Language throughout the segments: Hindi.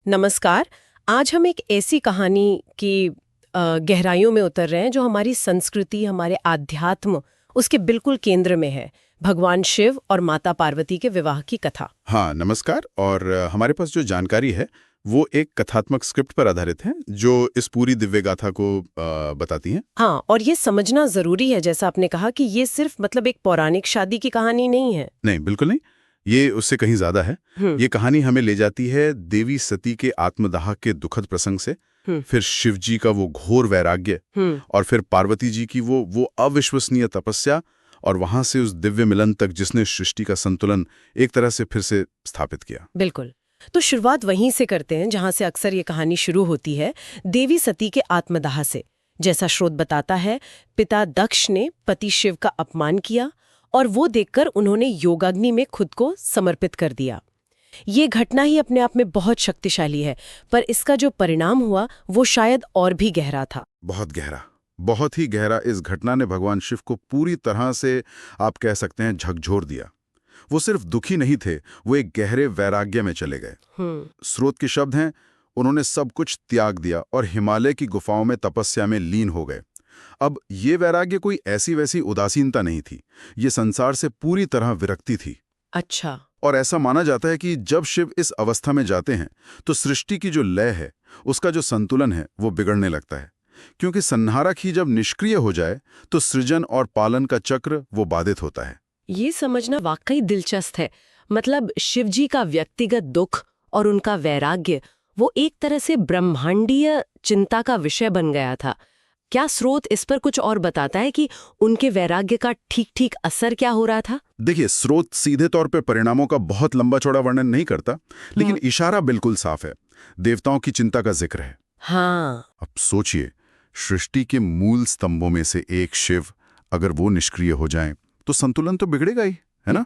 नमस्कार। आज हम एक ऐसी कहानी की गहराइयों में उतर रहे हैं जो हमारी संस्कृति, हमारे आध्यात्म, उसके बिल्कुल केंद्र में है। भगवान शिव और माता पार्वती के विवाह की कथा। हाँ, नमस्कार। और हमारे पास जो जानकारी है वो एक कथात्मक स्क्रिप्ट पर आधारित है जो इस पूरी दिव्य गाथा को बताती है। हाँ, और ये समझना जरूरी है, जैसा आपने कहा, कि ये सिर्फ एक पौराणिक शादी की कहानी नहीं है। नहीं, बिल्कुल नहीं। ये उससे कहीं ज्यादा है। ये कहानी हमें ले जाती है देवी सती के आत्मदाह के दुखद प्रसंग से, फिर शिव जी का वो घोर वैराग्य, और फिर पार्वती जी की वो अविश्वसनीय तपस्या, और वहां से उस दिव्य मिलन तक जिसने सृष्टि का संतुलन एक तरह से फिर से स्थापित किया। बिल्कुल। तो शुरुआत वहीं से करते हैं जहां से अक्सर ये कहानी शुरू होती है, देवी सती के आत्मदाह से। जैसा स्रोत बताता है, पिता दक्ष ने पति शिव का अपमान किया और वो देखकर उन्होंने योगाग्नि में खुद को समर्पित कर दिया। ये घटना ही अपने आप में बहुत शक्तिशाली है, पर इसका जो परिणाम हुआ वो शायद और भी गहरा था। बहुत गहरा, बहुत ही गहरा। इस घटना ने भगवान शिव को पूरी तरह से, आप कह सकते हैं, झकझोर दिया। वो सिर्फ दुखी नहीं थे, वो एक गहरे वैराग्य में चले गए। स्रोत के शब्द हैं, उन्होंने सब कुछ त्याग दिया और हिमालय की गुफाओं में तपस्या में लीन हो गए। अब ये वैराग्य कोई ऐसी वैसी उदासीनता नहीं थी, ये संसार से पूरी तरह विरक्ति थी। अच्छा। और ऐसा माना जाता है कि जब शिव इस अवस्था में जाते हैं तो सृष्टि की जो लय है, उसका जो संतुलन है, वो बिगड़ने लगता है। क्योंकि संहारक ही जब निष्क्रिय हो जाए तो सृजन और पालन का चक्र वो बाधित होता है। ये समझना वाकई दिलचस्प है। मतलब शिवजी का व्यक्तिगत दुख और उनका वैराग्य वो एक तरह से ब्रह्मांडीय चिंता का विषय बन गया था। क्या स्रोत इस पर कुछ और बताता है कि उनके वैराग्य का ठीक ठीक असर क्या हो रहा था? देखिए, स्रोत सीधे तौर पे परिणामों का बहुत लंबा चौड़ा वर्णन नहीं करता, लेकिन इशारा बिल्कुल साफ है। देवताओं की चिंता का जिक्र है। हाँ। अब सोचिए, सृष्टि के मूल स्तंभों में से एक शिव, अगर वो निष्क्रिय हो जाएं तो संतुलन तो बिगड़ेगा ही, है ना?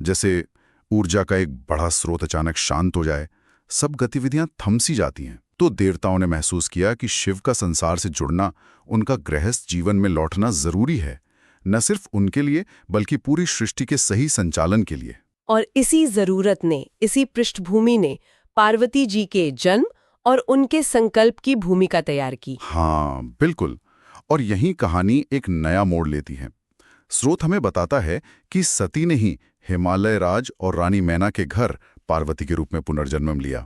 जैसे ऊर्जा का एक बड़ा स्रोत अचानक शांत हो जाए, सब गतिविधियां थम सी जाती हैं। तो देवताओं ने महसूस किया कि शिव का संसार से जुड़ना, उनका गृहस्थ जीवन में लौटना जरूरी है, न सिर्फ उनके लिए बल्कि पूरी सृष्टि के सही संचालन के लिए। और इसी जरूरत ने, इसी पृष्ठभूमि ने पार्वती जी के जन्म और उनके संकल्प की भूमिका तैयार की। हाँ, बिल्कुल। और यही कहानी एक नया मोड़ लेती है। स्रोत हमें बताता है कि सती ने ही हिमालय राज और रानी मैना के घर पार्वती के रूप में पुनर्जन्म लिया।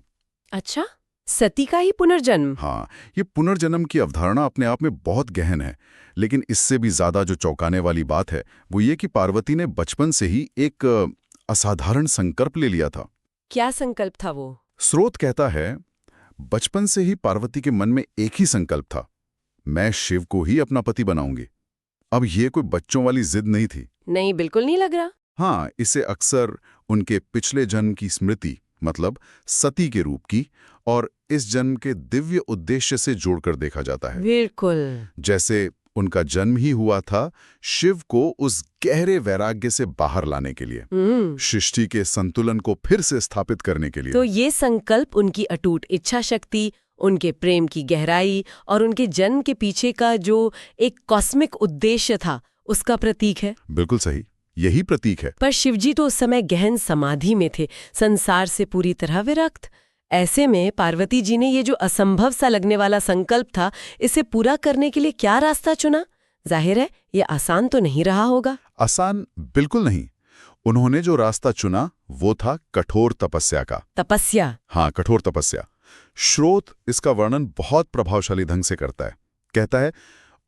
अच्छा, सती का ही पुनर्जन्म? हाँ, ये पुनर्जन्म की अवधारणा अपने आप में बहुत गहन है, लेकिन इससे भी ज्यादा जो चौंकाने वाली बात है वो ये कि पार्वती ने बचपन से ही एक असाधारण संकल्प ले लिया था। क्या संकल्प था वो? स्रोत कहता है, बचपन से ही पार्वती के मन में एक ही संकल्प था, मैं शिव को ही अपना पति बनाऊंगी। अब ये कोई बच्चों वाली जिद नहीं थी। नहीं, बिल्कुल नहीं लग रहा। हाँ, इसे अक्सर उनके पिछले जन्म की स्मृति, मतलब सती के रूप की, और इस जन्म के दिव्य उद्देश्य से जोड़कर देखा जाता है। बिल्कुल। जैसे उनका जन्म ही हुआ था शिव को उस गहरे वैराग्य से बाहर लाने के लिए, सृष्टि के संतुलन को फिर से स्थापित करने के लिए। तो ये संकल्प उनकी अटूट इच्छा शक्ति, उनके प्रेम की गहराई और उनके जन्म के पीछे का जो एक कॉस्मिक उद्देश्य था, उसका प्रतीक है। बिल्कुल सही, यही प्रतीक है। पर शिवजी तो उस समय गहन समाधि में थे, संसार से पूरी तरह विरक्त। ऐसे में पार्वती जी ने ये जो असंभव सा लगने वाला संकल्प था, इसे पूरा करने के लिए क्या रास्ता चुना? जाहिर है ये आसान तो नहीं रहा होगा। आसान बिल्कुल नहीं। उन्होंने जो रास्ता चुना वो था कठोर तपस्या का। तपस्या? हाँ, कठोर तपस्या। स्रोत इसका वर्णन बहुत प्रभावशाली ढंग से करता है। कहता है,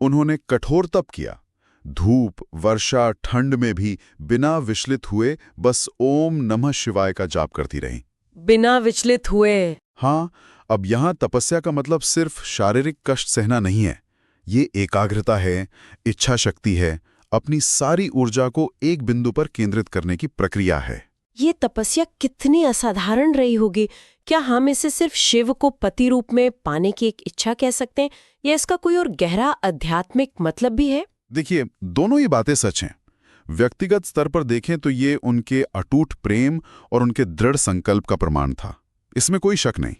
उन्होंने कठोर तप किया, धूप, वर्षा, ठंड में भी बिना विचलित हुए बस ओम नमः शिवाय का जाप करती रहीं। बिना विचलित हुए? हाँ, अब यहाँ तपस्या का मतलब सिर्फ शारीरिक कष्ट सहना नहीं है, ये एकाग्रता है, इच्छा शक्ति है, अपनी सारी ऊर्जा को एक बिंदु पर केंद्रित करने की प्रक्रिया है। ये तपस्या कितनी असाधारण रही होगी। क्या हम इसे सिर्फ शिव को पति रूप में पाने की एक इच्छा कह सकते हैं, या इसका कोई और गहरा आध्यात्मिक मतलब भी है? देखिए, दोनों ही बातें सच हैं। व्यक्तिगत स्तर पर देखें तो ये उनके अटूट प्रेम और उनके दृढ़ संकल्प का प्रमाण था, इसमें कोई शक नहीं।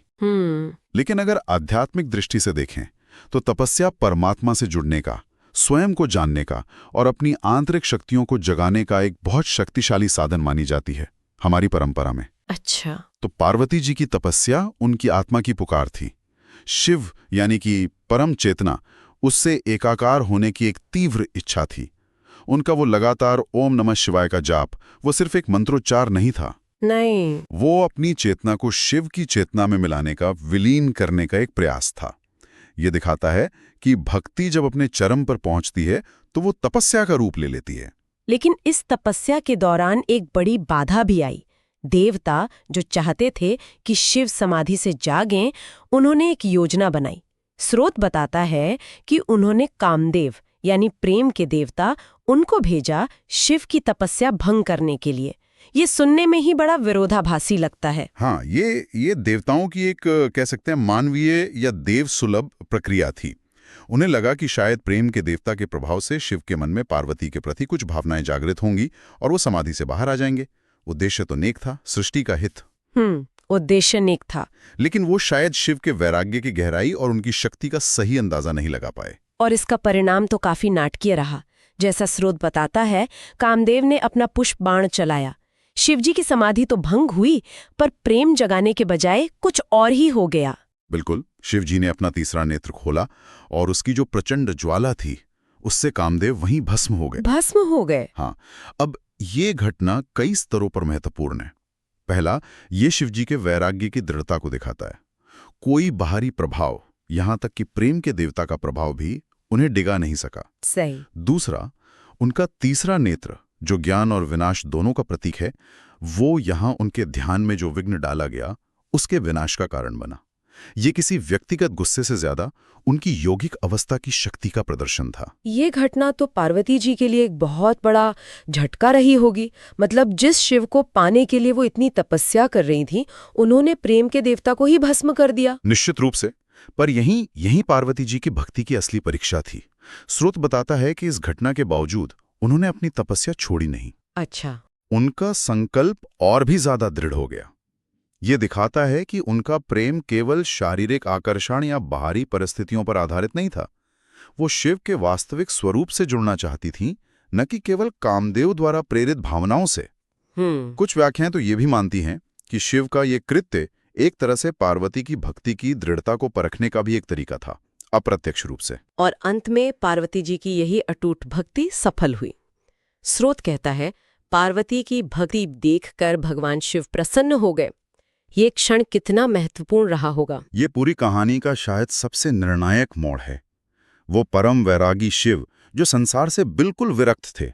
लेकिन अगर आध्यात्मिक दृष्टि से देखें तो तपस्या परमात्मा से जुड़ने का, स्वयं को जानने का और अपनी आंतरिक शक्तियों को जगाने का एक बहुत शक्तिशाली साधन मानी जाती है। हमारी परंपरा में। अच्छा। तो पार्वती जी की तपस्या उनकी आत्मा की पुकार थी। शिव यानी कि परम चेतना, उससे एकाकार होने की एक तीव्र इच्छा थी। उनका वो लगातार ओम नमः शिवाय का जाप, वो सिर्फ एक मंत्रोच्चार नहीं था। नहीं। वो अपनी चेतना को शिव की चेतना में मिलाने का, विलीन करने का एक प्रयास था। ये दिखाता है कि भक्ति जब अपने चरम पर पहुंचती है तो वो तपस्या का रूप ले लेती है। लेकिन इस तपस्या के दौरान एक बड़ी बाधा भी आई। देवता जो चाहते थे कि शिव समाधि से जागें, उन्होंने एक योजना बनाई। स्रोत बताता है कि उन्होंने कामदेव यानी प्रेम के देवता, उनको भेजा शिव की तपस्या भंग करने के लिए। ये सुनने में ही बड़ा विरोधाभासी लगता है। हाँ, ये देवताओं की एक कह सकते हैं मानवीय या देव सुलभ प्रक्रिया थी। उन्हें लगा कि शायद प्रेम के देवता के प्रभाव से शिव के मन में पार्वती के प्रति कुछ भावनाएं जागृत होंगी और वो समाधि से बाहर आ जाएंगे। उद्देश्य तो नेक था, सृष्टि का हित। उद्देश्य नेक था, लेकिन वो शायद शिव के वैराग्य की गहराई और उनकी शक्ति का सही अंदाजा नहीं लगा पाए। और इसका परिणाम तो काफी नाटकीय रहा। जैसा स्रोत बताता है, कामदेव ने अपना पुष्प बाण चलाया। शिवजी की समाधि तो भंग हुई, पर प्रेम जगाने के बजाय कुछ और ही हो गया। बिल्कुल, शिवजी ने अपना तीसरा नेत्र खोला और उसकी जो प्रचंड ज्वाला थी, उससे कामदेव वहीं भस्म हो गए। भस्म हो गए? हाँ। अब ये घटना कई स्तरों पर महत्वपूर्ण है। पहला, ये शिवजी के वैराग्य की दृढ़ता को दिखाता है। कोई बाहरी प्रभाव, यहां तक कि प्रेम के देवता का प्रभाव भी उन्हें डिगा नहीं सका। सही। दूसरा, उनका तीसरा नेत्र, जो ज्ञान और विनाश दोनों का प्रतीक है, वो यहां उनके ध्यान में जो विघ्न डाला गया, उसके विनाश का कारण बना। ये किसी व्यक्तिगत गुस्से से ज्यादा उनकी यौगिक अवस्था की शक्ति का प्रदर्शन था। ये घटना तो पार्वती जी के लिए एक बहुत बड़ा झटका रही होगी। मतलब जिस शिव को पाने के लिए वो इतनी तपस्या कर रही थी, उन्होंने प्रेम के देवता को ही भस्म कर दिया। निश्चित रूप से। पर यही पार्वती जी की भक्ति की असली परीक्षा थी। स्रोत बताता है कि इस घटना के बावजूद उन्होंने अपनी तपस्या छोड़ी नहीं। अच्छा। उनका संकल्प और भी ज्यादा दृढ़ हो गया। ये दिखाता है कि उनका प्रेम केवल शारीरिक आकर्षण या बाहरी परिस्थितियों पर आधारित नहीं था। वो शिव के वास्तविक स्वरूप से जुड़ना चाहती थीं, न कि केवल कामदेव द्वारा प्रेरित भावनाओं से। कुछ व्याख्याएं तो ये भी मानती हैं कि शिव का ये कृत्य एक तरह से पार्वती की भक्ति की दृढ़ता को परखने का भी एक तरीका था, अप्रत्यक्ष रूप से। और अंत में पार्वती जी की यही अटूट भक्ति सफल हुई। स्रोत कहता है, पार्वती की भक्ति देखकर भगवान शिव प्रसन्न हो गए। ये क्षण कितना महत्वपूर्ण रहा होगा। ये पूरी कहानी का शायद सबसे निर्णायक मोड़ है। वो परम वैरागी शिव, जो संसार से बिल्कुल विरक्त थे,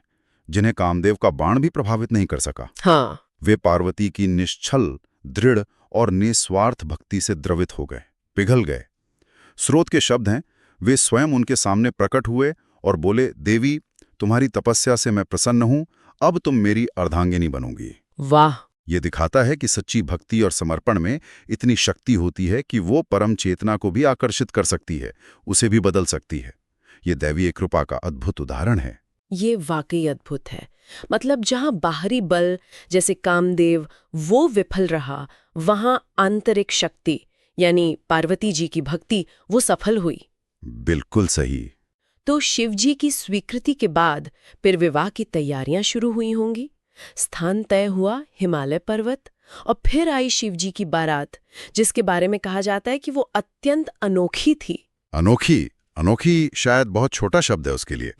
जिन्हें कामदेव का बाण भी प्रभावित नहीं कर सका। हाँ। वे पार्वती की निश्चल, दृढ़ और निस्वार्थ भक्ति से द्रवित हो गए, पिघल गए। स्रोत के शब्द हैं, वे स्वयं उनके सामने प्रकट हुए और बोले, देवी, तुम्हारी तपस्या से मैं प्रसन्न हूं, अब तुम मेरी अर्धांगिनी बनोगी। वाह। ये दिखाता है कि सच्ची भक्ति और समर्पण में इतनी शक्ति होती है कि वो परम चेतना को भी आकर्षित कर सकती है, उसे भी बदल सकती है। ये दैवीय कृपा का अद्भुत उदाहरण है। ये वाकई अद्भुत है। मतलब जहां बाहरी बल जैसे कामदेव वो विफल रहा, वहां आंतरिक शक्ति यानी पार्वती जी की भक्ति वो सफल हुई। बिल्कुल सही। तो शिवजी की स्वीकृति के बाद फिर विवाह की तैयारियां शुरू हुई होंगी। स्थान तय हुआ हिमालय पर्वत, और फिर आई शिवजी की बारात, जिसके बारे में कहा जाता है कि वो अत्यंत अनोखी थी। अनोखी शायद बहुत छोटा शब्द है उसके लिए।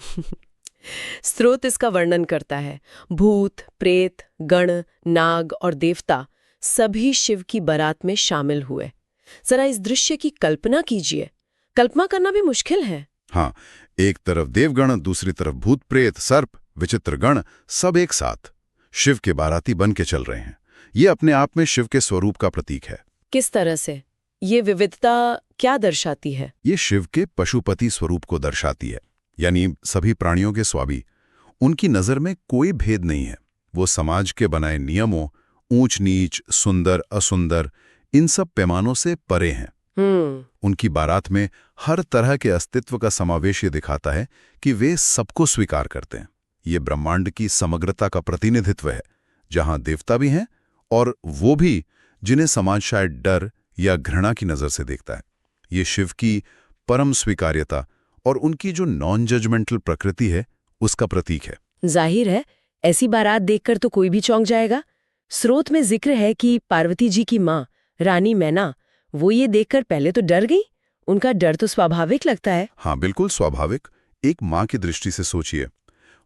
स्रोत इसका वर्णन करता है, भूत, प्रेत, गण, नाग और देवता सभी शिव की बारात में शामिल हुए। जरा इस दृश्य की कल्पना कीजिए। कल्पना करना भी मुश्किल है। हाँ, एक तरफ देवगण, दूसरी तरफ भूत प्रेत, सर्प, विचित्र गण, सब एक साथ शिव के बाराती बन के चल रहे हैं। ये अपने आप में शिव के स्वरूप का प्रतीक है। किस तरह से? ये विविधता क्या दर्शाती है? ये शिव के पशुपति स्वरूप को दर्शाती है, यानी सभी प्राणियों के स्वामी। उनकी नजर में कोई भेद नहीं है। वो समाज के बनाए नियमों, ऊंच नीच, सुंदर असुंदर, इन सब पैमानों से परे हैं। उनकी बारात में हर तरह के अस्तित्व का समावेश ये दिखाता है कि वे सबको स्वीकार करते हैं। ये ब्रह्मांड की समग्रता का प्रतिनिधित्व है, जहां देवता भी हैं और वो भी जिन्हें समाज शायद डर या घृणा की नजर से देखता है। ये शिव की परम स्वीकार्यता और उनकी जो नॉन जजमेंटल प्रकृति है, उसका प्रतीक है। जाहिर है, ऐसी बारात देखकर तो कोई भी चौंक जाएगा। स्रोत में जिक्र है कि पार्वती जी की माँ रानी मैना वो ये देखकर पहले तो डर गई। उनका डर तो स्वाभाविक लगता है। हाँ, बिल्कुल स्वाभाविक। एक माँ की दृष्टि से सोचिए,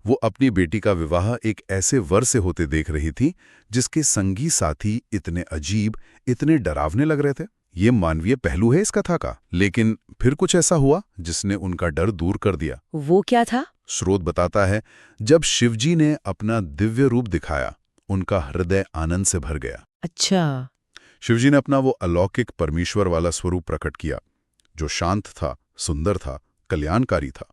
वो अपनी बेटी का विवाह एक ऐसे वर से होते देख रही थी जिसके संगी साथी इतने अजीब, इतने डरावने लग रहे थे। ये मानवीय पहलू है इस कथा का। लेकिन फिर कुछ ऐसा हुआ जिसने उनका डर दूर कर दिया। वो क्या था? स्रोत बताता है, जब शिवजी ने अपना दिव्य रूप दिखाया, उनका हृदय आनंद से भर गया। अच्छा। शिवजी ने अपना वो अलौकिक परमेश्वर वाला स्वरूप प्रकट किया, जो शांत था, सुंदर था, कल्याणकारी था।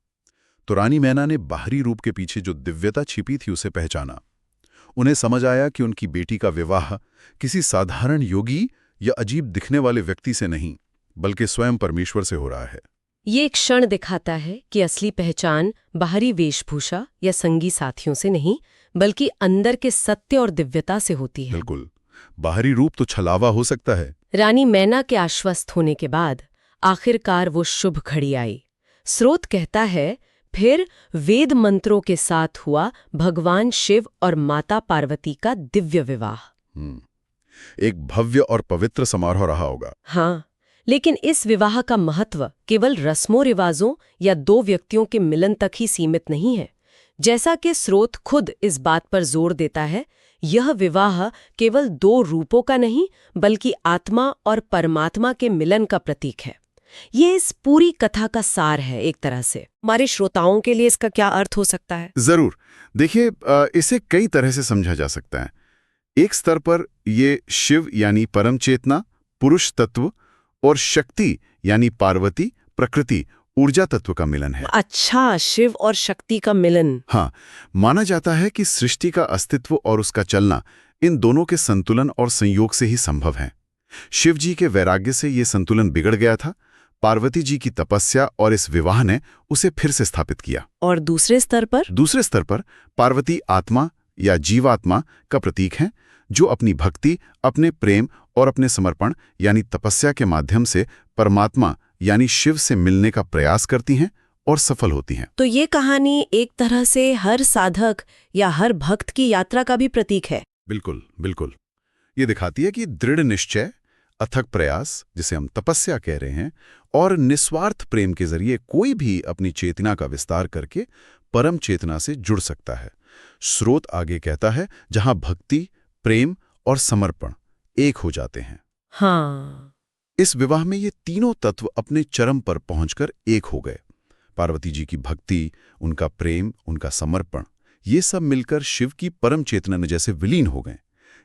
तो रानी मैना ने बाहरी रूप के पीछे जो दिव्यता छिपी थी उसे पहचाना। उन्हें समझ आया कि उनकी बेटी का विवाह किसी साधारण योगी या अजीब दिखने वाले व्यक्ति से नहीं, बल्कि स्वयं परमेश्वर से हो रहा है। ये एक क्षण दिखाता है कि असली पहचान बाहरी वेशभूषा या संगी साथियों से नहीं, बल्कि अंदर के सत्य और दिव्यता से होती है। बिल्कुल, बाहरी रूप तो छलावा हो सकता है। रानी मैना के आश्वस्त होने के बाद आखिरकार वो शुभ घड़ी आई। स्रोत कहता है, फिर वेद मंत्रों के साथ हुआ भगवान शिव और माता पार्वती का दिव्य विवाह। एक भव्य और पवित्र समारोह रहा होगा। हाँ, लेकिन इस विवाह का महत्व केवल रस्मों रिवाजों या दो व्यक्तियों के मिलन तक ही सीमित नहीं है। जैसा कि स्रोत खुद इस बात पर जोर देता है, यह विवाह केवल दो रूपों का नहीं, बल्कि आत्मा और परमात्मा के मिलन का प्रतीक है। ये इस पूरी कथा का सार है एक तरह से। हमारे श्रोताओं के लिए इसका क्या अर्थ हो सकता है? जरूर। देखिए, इसे कई तरह से समझा जा सकता है। एक स्तर पर ये शिव यानी परम चेतना, पुरुष तत्व, और शक्ति यानी पार्वती, प्रकृति, ऊर्जा तत्व का मिलन है। अच्छा, शिव और शक्ति का मिलन। हाँ, माना जाता है कि सृष्टि का अस्तित्व और उसका चलना इन दोनों के संतुलन और संयोग से ही संभव है। शिव जी के वैराग्य से ये संतुलन बिगड़ गया था। पार्वती जी की तपस्या और इस विवाह ने उसे फिर से स्थापित किया। और दूसरे स्तर पर पार्वती आत्मा या जीवात्मा का प्रतीक है, जो अपनी भक्ति, अपने प्रेम और अपने समर्पण यानी तपस्या के माध्यम से परमात्मा यानी शिव से मिलने का प्रयास करती हैं और सफल होती हैं। तो ये कहानी एक तरह से हर साधक या हर भक्त की यात्रा का भी प्रतीक है। बिल्कुल बिल्कुल। ये दिखाती है कि दृढ़ निश्चय, अथक प्रयास, जिसे हम तपस्या कह रहे हैं, और निस्वार्थ प्रेम के जरिए कोई भी अपनी चेतना का विस्तार करके परम चेतना से जुड़ सकता है। स्रोत आगे कहता है, जहां भक्ति, प्रेम और समर्पण एक हो जाते हैं। हाँ, इस विवाह में ये तीनों तत्व अपने चरम पर पहुंचकर एक हो गए। पार्वती जी की भक्ति, उनका प्रेम, उनका समर्पण, ये सब मिलकर शिव की परम चेतना में जैसे विलीन हो गए।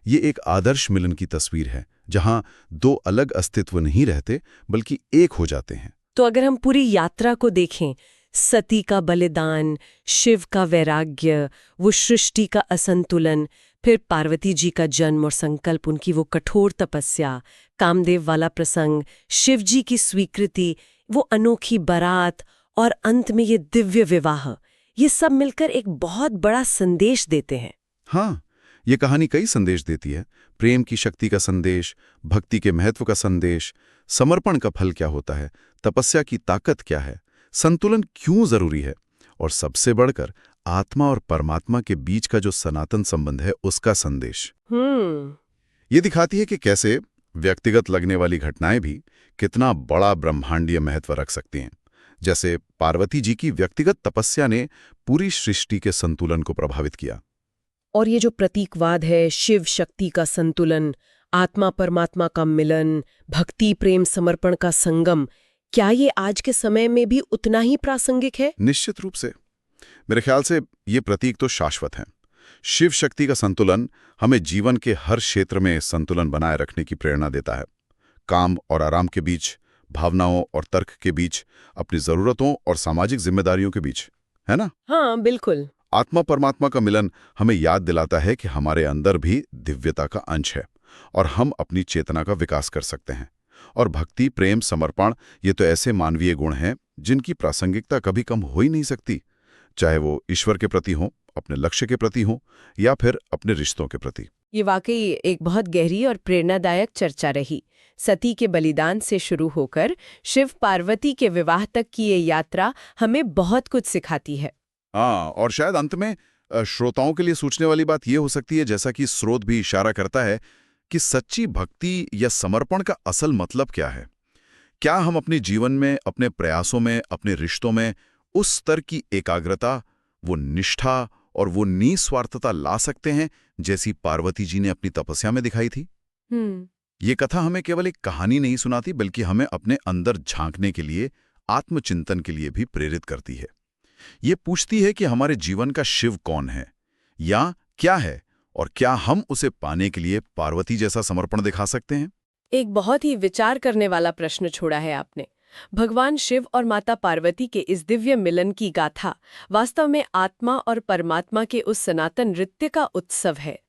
ये एक आदर्श मिलन की तस्वीर है, जहां दो अलग अस्तित्व नहीं रहते, बल्कि एक हो जाते हैं। तो अगर हम पूरी यात्रा को देखें, सती का बलिदान, शिव का वैराग्य, वो सृष्टि का असंतुलन, फिर पार्वती जी का जन्म और संकल्प, उनकी वो कठोर तपस्या, कामदेव वाला प्रसंग, शिव जी की स्वीकृति, वो अनोखी बारात और अंत में ये दिव्य विवाह, ये सब मिलकर एक बहुत बड़ा संदेश देते हैं। हाँ, ये कहानी कई संदेश देती है। प्रेम की शक्ति का संदेश, भक्ति के महत्व का संदेश, समर्पण का फल क्या होता है, तपस्या की ताकत क्या है, संतुलन क्यों जरूरी है, और सबसे बढ़कर आत्मा और परमात्मा के बीच का जो सनातन संबंध है उसका संदेश। ये दिखाती है कि कैसे व्यक्तिगत लगने वाली घटनाएं भी कितना बड़ा ब्रह्मांडीय महत्व रख सकती हैं। जैसे पार्वती जी की व्यक्तिगत तपस्या ने पूरी सृष्टि के संतुलन को प्रभावित किया। और ये जो प्रतीकवाद है, शिव शक्ति का संतुलन, आत्मा परमात्मा का मिलन, भक्ति प्रेम समर्पण का संगम, क्या ये आज के समय में भी उतना ही प्रासंगिक है? निश्चित रूप से। मेरे ख्याल से ये प्रतीक तो शाश्वत हैं। शिव शक्ति का संतुलन हमें जीवन के हर क्षेत्र में संतुलन बनाए रखने की प्रेरणा देता है। काम और आराम के बीच, भावनाओं और तर्क के बीच, अपनी जरूरतों और सामाजिक जिम्मेदारियों के बीच, है ना? हाँ, बिल्कुल। आत्मा परमात्मा का मिलन हमें याद दिलाता है कि हमारे अंदर भी दिव्यता का अंश है और हम अपनी चेतना का विकास कर सकते हैं। और भक्ति प्रेम समर्पण, ये तो ऐसे मानवीय गुण हैं जिनकी प्रासंगिकता कभी कम हो ही नहीं सकती, चाहे वो ईश्वर के प्रति हो, अपने लक्ष्य के प्रति हो, या फिर अपने रिश्तों के प्रति। ये वाकई एक बहुत गहरी और प्रेरणादायक चर्चा रही। सती के बलिदान से शुरू होकर शिव पार्वती के विवाह तक की ये यात्रा हमें बहुत कुछ सिखाती है। हाँ, और शायद अंत में श्रोताओं के लिए सोचने वाली बात यह हो सकती है, जैसा कि स्रोत भी इशारा करता है, कि सच्ची भक्ति या समर्पण का असल मतलब क्या है। क्या हम अपने जीवन में, अपने प्रयासों में, अपने रिश्तों में उस स्तर की एकाग्रता, वो निष्ठा और वो निस्वार्थता ला सकते हैं जैसी पार्वती जी ने अपनी तपस्या में दिखाई थी? ये कथा हमें केवल एक कहानी नहीं सुनाती, बल्कि हमें अपने अंदर झांकने के लिए, आत्मचिंतन के लिए भी प्रेरित करती है। ये पूछती है कि हमारे जीवन का शिव कौन है या क्या है, और क्या हम उसे पाने के लिए पार्वती जैसा समर्पण दिखा सकते हैं। एक बहुत ही विचार करने वाला प्रश्न छोड़ा है आपने। भगवान शिव और माता पार्वती के इस दिव्य मिलन की गाथा वास्तव में आत्मा और परमात्मा के उस सनातन नृत्य का उत्सव है